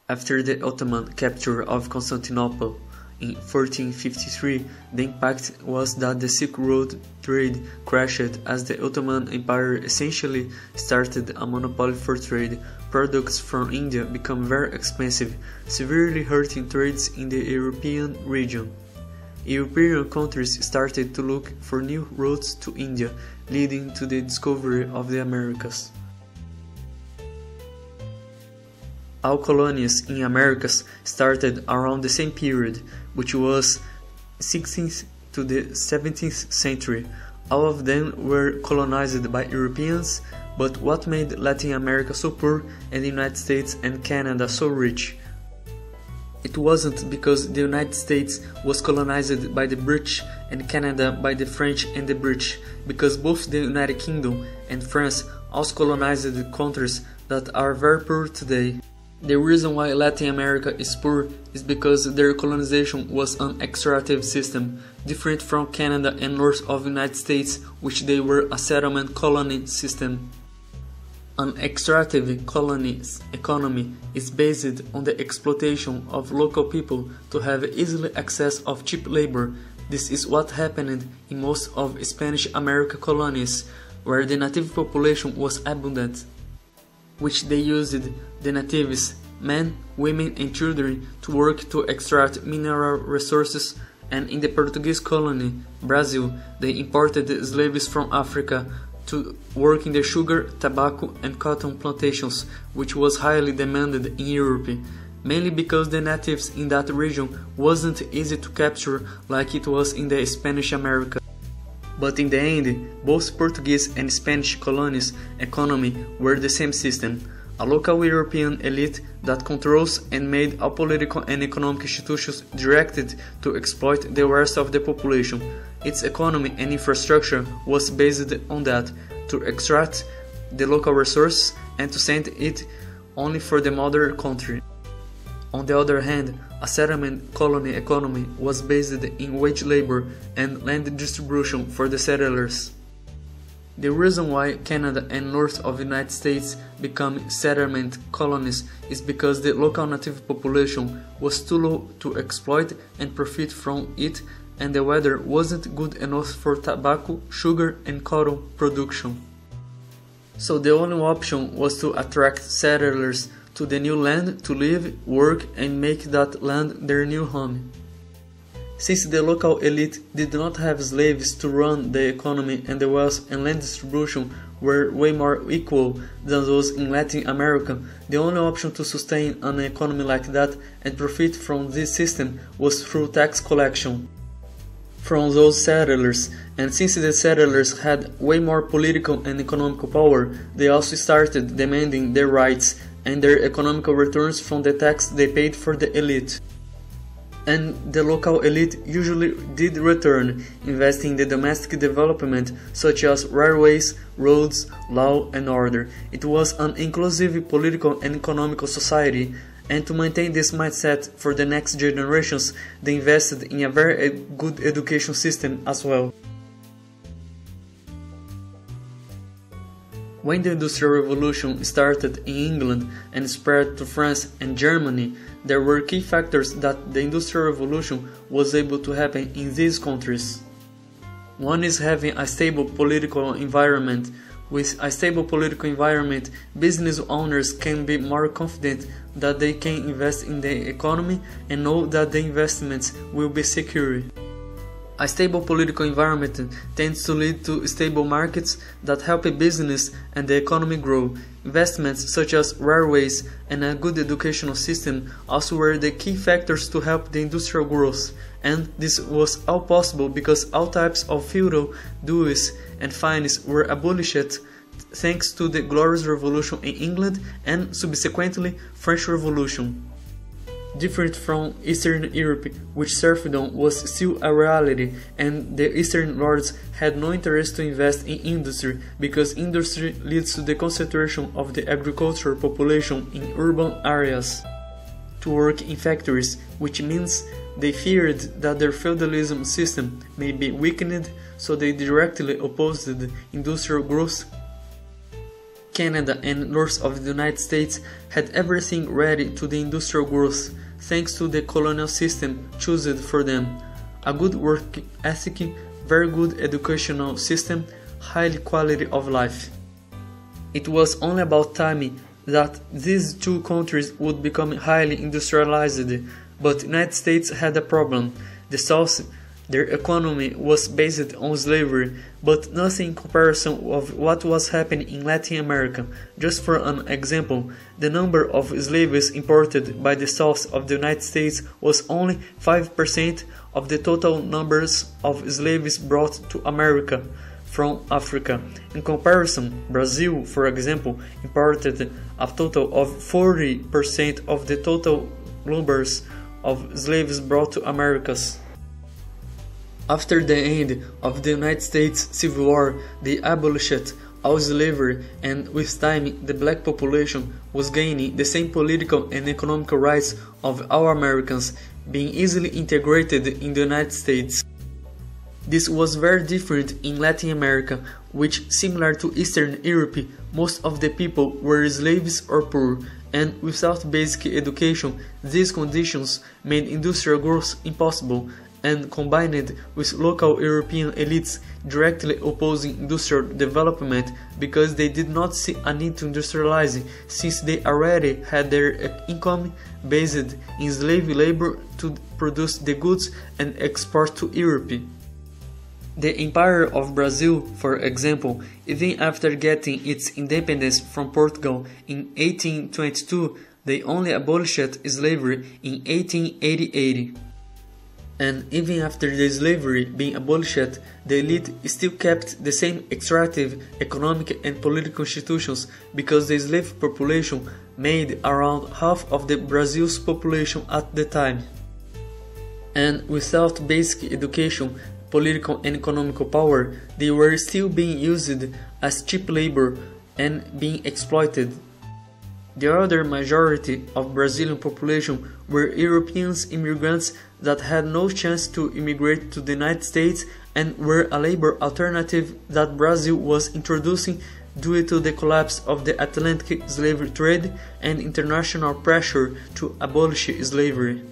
After the Ottoman capture of Constantinople in 1453, the impact was that the Silk Road trade crashed as the Ottoman Empire essentially started a monopoly for trade. Products from India became very expensive, severely hurting trades in the European region. European countries started to look for new routes to India, leading to the discovery of the Americas. All colonies in Americas started around the same period, which was 16th to the 17th century. All of them were colonized by Europeans, but what made Latin America so poor and the United States and Canada so rich? It wasn't because the United States was colonized by the British and Canada by the French and the British, because both the United Kingdom and France also colonized countries that are very poor today. The reason why Latin America is poor is because their colonization was an extractive system, different from Canada and north of the United States, which they were a settlement colony system. An extractive colony economy is based on the exploitation of local people to have easily access of cheap labor. This is what happened in most of Spanish American colonies, where the native population was abundant, which they used the natives, men, women and children, to work to extract mineral resources, and in the Portuguese colony, Brazil, they imported slaves from Africa to work in the sugar, tobacco and cotton plantations, which was highly demanded in Europe, mainly because the natives in that region wasn't easy to capture like it was in the Spanish America. But in the end, both Portuguese and Spanish colonies' economy were the same system, a local European elite that controls and made all political and economic institutions directed to exploit the rest of the population. Its economy and infrastructure was based on that, to extract the local resources and to send it only for the mother country. On the other hand, a settlement colony economy was based in wage labor and land distribution for the settlers. The reason why Canada and north of the United States become settlement colonies is because the local native population was too low to exploit and profit from it, and the weather wasn't good enough for tobacco, sugar and cotton production. So the only option was to attract settlers to the new land to live, work and make that land their new home. Since the local elite did not have slaves to run the economy and the wealth and land distribution were way more equal than those in Latin America, the only option to sustain an economy like that and profit from this system was through tax collection from those settlers, and since the settlers had way more political and economical power, they also started demanding their rights and their economical returns from the tax they paid for the elite. And the local elite usually did return, investing in the domestic development such as railways, roads, law and order. It was an inclusive political and economical society, and to maintain this mindset for the next generations, they invested in a very good education system as well. When the Industrial Revolution started in England and spread to France and Germany, there were key factors that the Industrial Revolution was able to happen in these countries. One is having a stable political environment. With a stable political environment, business owners can be more confident that they can invest in the economy and know that the investments will be secure. A stable political environment tends to lead to stable markets that help a business and the economy grow. Investments such as railways and a good educational system also were the key factors to help the industrial growth, and this was all possible because all types of feudal dues and fines were abolished thanks to the Glorious Revolution in England and subsequently French Revolution. Different from Eastern Europe, which serfdom was still a reality, and the Eastern lords had no interest to invest in industry because industry leads to the concentration of the agricultural population in urban areas to work in factories, which means they feared that their feudalism system may be weakened, so they directly opposed industrial growth. Canada and north of the United States had everything ready to the industrial growth, thanks to the colonial system chosen for them. A good work ethic, very good educational system, high quality of life. It was only about time that these two countries would become highly industrialized, but the United States had a problem. The South, their economy was based on slavery, but nothing in comparison of what was happening in Latin America. Just for an example, the number of slaves imported by the South of the United States was only 5% of the total numbers of slaves brought to America from Africa. In comparison, Brazil, for example, imported a total of 40% of the total numbers of slaves brought to Americas. After the end of the United States Civil War, they abolished all slavery, and with time the black population was gaining the same political and economic rights of all Americans, being easily integrated in the United States. This was very different in Latin America, which, similar to Eastern Europe, most of the people were slaves or poor, and without basic education, these conditions made industrial growth impossible, and combined with local European elites directly opposing industrial development because they did not see a need to industrialize, since they already had their income based in slave labor to produce the goods and export to Europe. The Empire of Brazil, for example, even after getting its independence from Portugal in 1822, they only abolished slavery in 1888. And even after the slavery being abolished, the elite still kept the same extractive economic and political institutions because the slave population made around half of the Brazil's population at the time. And without basic education, political and economical power, they were still being used as cheap labor and being exploited. The other majority of Brazilian population were European immigrants that had no chance to immigrate to the United States and were a labor alternative that Brazil was introducing due to the collapse of the Atlantic slave trade and international pressure to abolish slavery.